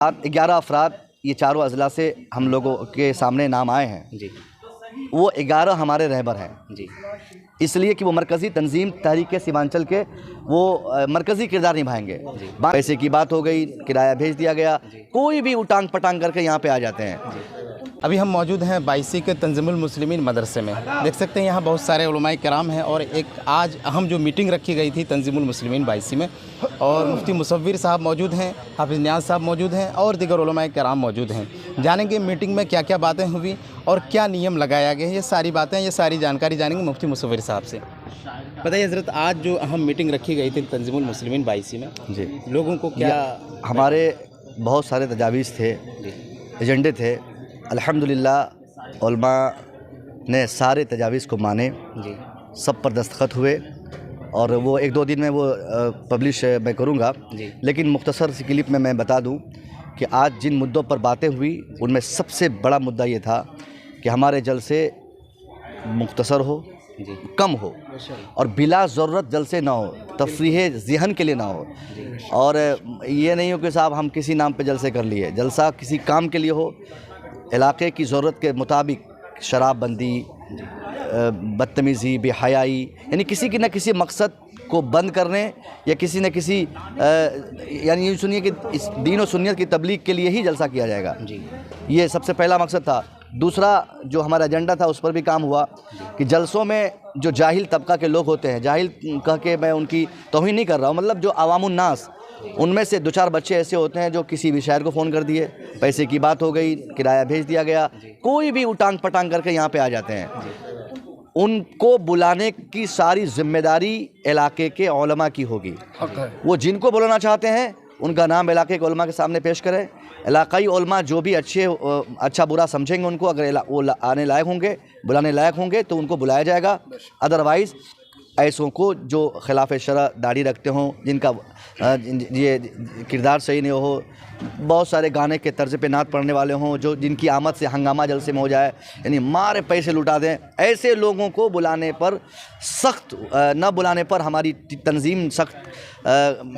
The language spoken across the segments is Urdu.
11 افراد یہ چاروں اضلاع سے ہم لوگوں کے سامنے نام آئے ہیں جی وہ 11 ہمارے رہبر ہیں، جی اس لیے کہ وہ مرکزی تنظیم تحریک سیمانچل کے وہ مرکزی کردار نبھائیں گے۔ پیسے کی بات ہو گئی، کرایہ بھیج دیا گیا، کوئی بھی اٹانگ پٹانگ کر کے یہاں پہ آ جاتے ہیں۔ ابھی ہم موجود ہیں بائیسی کے تنظیم المسلمین مدرسے میں، دیکھ سکتے ہیں یہاں بہت سارے علماء کرام ہیں، اور ایک آج اہم جو میٹنگ رکھی گئی تھی تنظیم المسلمین بائیسی میں، اور مفتی مصور صاحب موجود ہیں، حافظ نیاز صاحب موجود ہیں، اور دیگر علماء کرام موجود ہیں۔ جانیں گے میٹنگ میں کیا کیا باتیں ہوئی اور کیا نیم لگایا گیا، یہ ساری باتیں، یہ ساری جانکاری جانیں گے مفتی مصور صاحب سے۔ بتائیے حضرت، آج جو اہم میٹنگ رکھی گئی تھی تنظیم المسلمین بائیسی میں، جی، لوگوں کو کیا ہمارے بہت سارے تجاویز تھے، ایجنڈے تھے، الحمدللہ علماء نے سارے تجاویز کو مانے، جی سب پر دستخط ہوئے، اور وہ 1-2 دن میں وہ پبلش میں کروں گا، جی لیکن مختصر سی کلپ میں بتا دوں کہ آج جن مدعوں پر باتیں ہوئی ان میں سب سے بڑا مدعا یہ تھا کہ ہمارے جلسے مختصر ہو، جی کم ہو، اور بلا ضرورت جلسے نہ ہو، تفریح ذہن کے لیے نہ ہو، اور یہ نہیں ہو کہ صاحب ہم کسی نام پہ جلسے کر لیے، جلسہ کسی کام کے لیے ہو، علاقے کی ضرورت کے مطابق، شراب بندی، بدتمیزی، بے حیائی، یعنی کسی کی نہ کسی مقصد کو بند کرنے یا کسی نہ کسی یعنی یہ سنیے کہ اس دین و سنت کی تبلیغ کے لیے ہی جلسہ کیا جائے گا۔ یہ سب سے پہلا مقصد تھا۔ دوسرا جو ہمارا ایجنڈا تھا اس پر بھی کام ہوا کہ جلسوں میں جو جاہل طبقہ کے لوگ ہوتے ہیں، جاہل کہہ کے میں ان کی توہین نہیں کر رہا ہوں، مطلب جو عوام الناس، ان میں سے 2-4 بچے ایسے ہوتے ہیں جو کسی بھی شاعر کو فون کر دیے، پیسے کی بات ہو گئی، کرایہ بھیج دیا گیا، کوئی بھی اٹانگ پٹانگ کر کے یہاں پہ آ جاتے ہیں۔ ان کو بلانے کی ساری ذمہ داری علاقے کے علماء کی ہوگی۔ وہ جن کو بلانا چاہتے ہیں ان کا نام علاقے کے علماء کے سامنے پیش کریں، علاقائی علماء جو بھی اچھا برا سمجھیں گے ان کو، اگر وہ آنے لائق ہوں گے، بلانے لائق ہوں گے تو ان کو بلایا جائے گا، ادروائز ایسوں کو جو خلاف شرع داڑھی رکھتے ہوں، جن کا یہ کردار صحیح نہیں ہو، بہت سارے گانے کے طرز پہ نعت پڑھنے والے ہوں، جو جن کی آمد سے ہنگامہ جلسے میں ہو جائے، یعنی مارے پیسے لٹا دیں، ایسے لوگوں کو بلانے پر سخت، نہ بلانے پر ہماری تنظیم سخت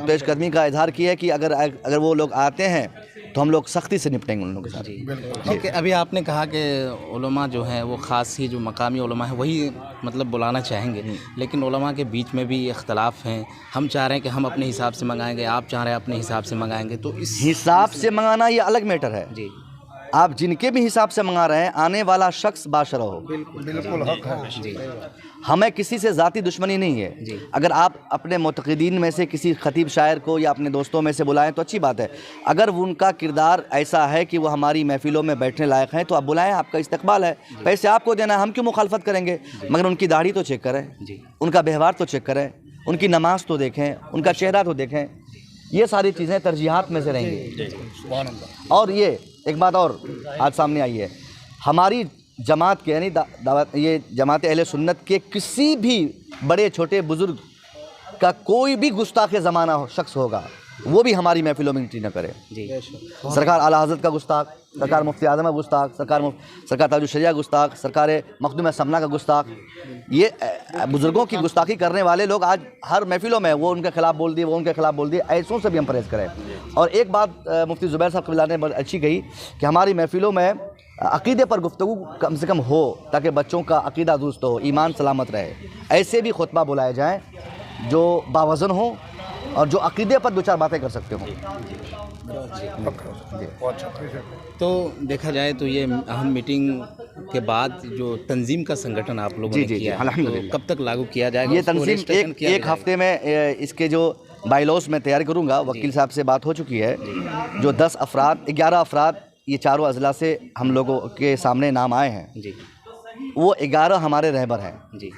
پیش قدمی کا اظہار کیا ہے کہ اگر وہ لوگ آتے ہیں تو ہم لوگ سختی سے نپٹیں گے ان لوگوں کے ساتھ۔ اوکے، ابھی آپ نے کہا کہ علماء جو ہیں وہ خاص ہی جو مقامی علماء ہیں وہی مطلب بلانا چاہیں گے، لیکن علماء کے بیچ میں بھی اختلاف ہیں، ہم چاہ رہے ہیں کہ ہم اپنے حساب سے منگائیں گے، آپ چاہ رہے ہیں اپنے حساب سے منگائیں گے، تو اس حساب سے منگانا یہ الگ میٹر ہے۔ جی آپ جن کے بھی حساب سے منگا رہے ہیں، آنے والا شخص باشرہ ہو، بالکل حق ہے۔ جی ہمیں کسی سے ذاتی دشمنی نہیں ہے۔ اگر آپ اپنے معتقدین میں سے کسی خطیب شاعر کو یا اپنے دوستوں میں سے بلائیں تو اچھی بات ہے، اگر ان کا کردار ایسا ہے کہ وہ ہماری محفلوں میں بیٹھنے لائق ہیں تو آپ بلائیں، آپ کا استقبال ہے، پیسے آپ کو دینا ہے، ہم کیوں مخالفت کریں گے؟ مگر ان کی داڑھی تو چیک کریں، ان کا ویوہار تو چیک کریں، ان کی نماز تو دیکھیں، ان کا چہرہ تو دیکھیں، یہ ساری چیزیں ترجیحات میں سے رہیں گی۔ اور یہ ایک بات اور آج سامنے آئی ہے، ہماری جماعت کے یعنی یہ جماعت اہل سنت کے کسی بھی بڑے چھوٹے بزرگ کا کوئی بھی گستاخ زمانہ شخص ہوگا وہ بھی ہماری محفلوں میں انٹری نہ کرے۔ سرکار اعلیٰ حضرت کا گستاخ، سرکار مفتی اعظم کا گستاخ، سرکار تاج الشریعہ گستاخ، سرکار مخدوم سمنا کا گستاخ، یہ بزرگوں کی گستاخی کرنے والے لوگ آج ہر محفلوں میں وہ ان کے خلاف بول دیے، وہ ان کے خلاف بول دیے، ایسوں سے بھی ہم پرہیز کریں۔ اور ایک بات مفتی زبیر صاحب قبلہ نے بہت اچھی کہی کہ ہماری محفلوں میں عقیدے پر گفتگو کم سے کم ہو تاکہ بچوں کا عقیدہ درست ہو، ایمان سلامت رہے، ایسے بھی خطبہ بلائے جائیں جو باوزن ہوں اور جو عقیدے پر 2-4 باتیں کر سکتے ہوں۔ تو دیکھا جائے تو یہ اہم میٹنگ کے بعد جو تنظیم کا سنگٹھن آپ لوگوں نے کیا ہے تو کب تک لاگو کیا جائے گا؟ یہ تنظیم ایک ہفتے میں اس کے جو بائی لاز میں تیار کروں گا، وکیل صاحب سے بات ہو چکی ہے، جو 11 افراد یہ چاروں اضلاع سے ہم لوگوں کے سامنے نام آئے ہیں، وہ 11 ہمارے رہبر ہیں،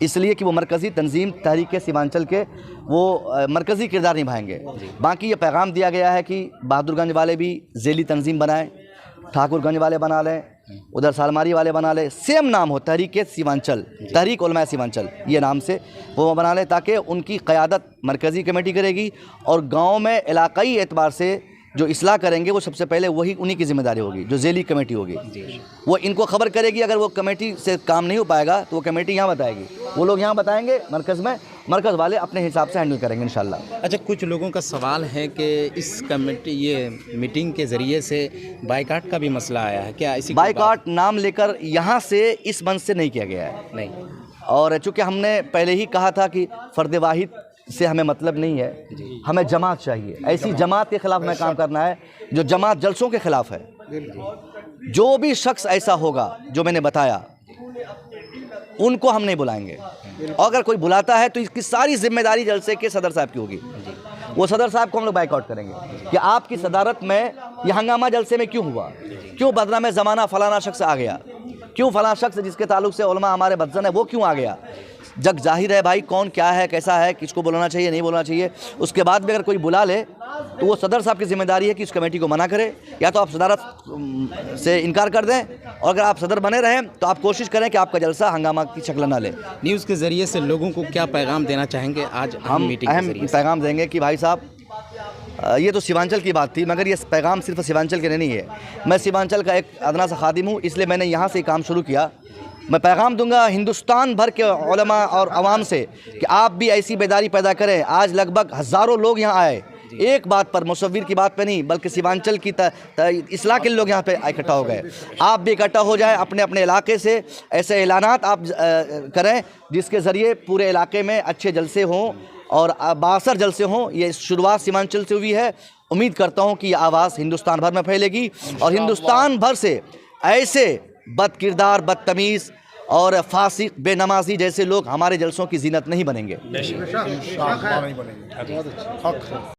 اس لیے کہ وہ مرکزی تنظیم تحریک سیمانچل کے وہ مرکزی کردار نبھائیں گے۔ باقی یہ پیغام دیا گیا ہے کہ بہادر گنج والے بھی ذیلی تنظیم بنائیں، ٹھاکر گنج والے بنا لیں، ادھر سالماری والے بنا لیں، سیم نام ہو تحریک سیمانچل، تحریک علماء سیمانچل، یہ نام سے وہ بنا لیں تاکہ ان کی قیادت مرکزی کمیٹی کرے گی، اور گاؤں میں علاقائی اعتبار سے جو اصلاح کریں گے وہ سب سے پہلے انہی کی ذمہ داری ہوگی، جو ذیلی کمیٹی ہوگی، وہ ان کو خبر کرے گی۔ اگر وہ کمیٹی سے کام نہیں ہو پائے گا تو وہ کمیٹی یہاں بتائے گی، وہ لوگ یہاں بتائیں گے مرکز میں، مرکز والے اپنے حساب سے ہینڈل کریں گے انشاءاللہ۔ اچھا، کچھ لوگوں کا سوال ہے کہ اس کمیٹی یہ میٹنگ کے ذریعے سے بائیکاٹ کا بھی مسئلہ آیا ہے، کیا اسی بائیکاٹ نام لے کر یہاں سے اس منچ سے نہیں کیا گیا ہے، نہیں؟ اور چونکہ ہم نے پہلے ہی کہا تھا کہ فرد واحد سے ہمیں مطلب نہیں ہے، ہمیں جماعت چاہیے، ایسی جماعت کے خلاف ہمیں کام کرنا ہے جو جماعت جلسوں کے خلاف ہے۔ جو بھی شخص ایسا ہوگا جو میں نے بتایا ان کو ہم نہیں بلائیں گے، اور اگر کوئی بلاتا ہے تو اس کی ساری ذمہ داری جلسے کے صدر صاحب کی ہوگی، وہ صدر صاحب کو ہم لوگ بائیک آؤٹ کریں گے کہ آپ کی صدارت میں یہ ہنگامہ جلسے میں کیوں ہوا، کیوں بدنام زمانہ فلانا شخص آ گیا، کیوں فلاں شخص جس کے تعلق سے علماء ہمارے بدزن ہے وہ کیوں آ گیا۔ جگ ظاہر ہے بھائی کون کیا ہے، کیسا ہے، کس کو بلانا چاہیے نہیں بلانا چاہیے۔ اس کے بعد بھی اگر کوئی بلا لے تو وہ صدر صاحب کی ذمہ داری ہے کہ اس کمیٹی کو منع کرے، یا تو آپ صدارت سے انکار کر دیں، اور اگر آپ صدر بنے رہیں تو آپ کوشش کریں کہ آپ کا جلسہ ہنگامہ کی شکل نہ لے۔ نیوز کے ذریعے سے لوگوں کو کیا پیغام دینا چاہیں گے آج ہم میٹنگ کے اہم ذریعے سے؟ پیغام دیں گے کہ بھائی صاحب یہ تو سیمانچل کی بات تھی، مگر یہ پیغام صرف سیمانچل کے لیے نہیں ہے۔ میں سیمانچل کا ایک ادنا سا خادم ہوں، اس لیے میں نے یہاں سے کام شروع کیا۔ میں پیغام دوں گا ہندوستان بھر کے علماء اور عوام سے کہ آپ بھی ایسی بیداری پیدا کریں۔ آج لگ بھگ ہزاروں لوگ یہاں آئے، ایک بات پر، مصور کی بات پہ نہیں، بلکہ سیمانچل کی اصلاح کے لوگ یہاں پہ اکٹھا ہو گئے۔ آپ بھی اکٹھا ہو جائیں، اپنے اپنے علاقے سے ایسے اعلانات آپ کریں جس کے ذریعے پورے علاقے میں اچھے جلسے ہوں اور بااثر جلسے ہوں۔ یہ شروعات سیمانچل سے ہوئی ہے، امید کرتا ہوں کہ یہ آواز ہندوستان بھر میں پھیلے گی، اور ہندوستان بھر سے ایسے بد کردار، بدتمیز اور فاسق، بے نمازی جیسے لوگ ہمارے جلسوں کی زینت نہیں بنیں گے۔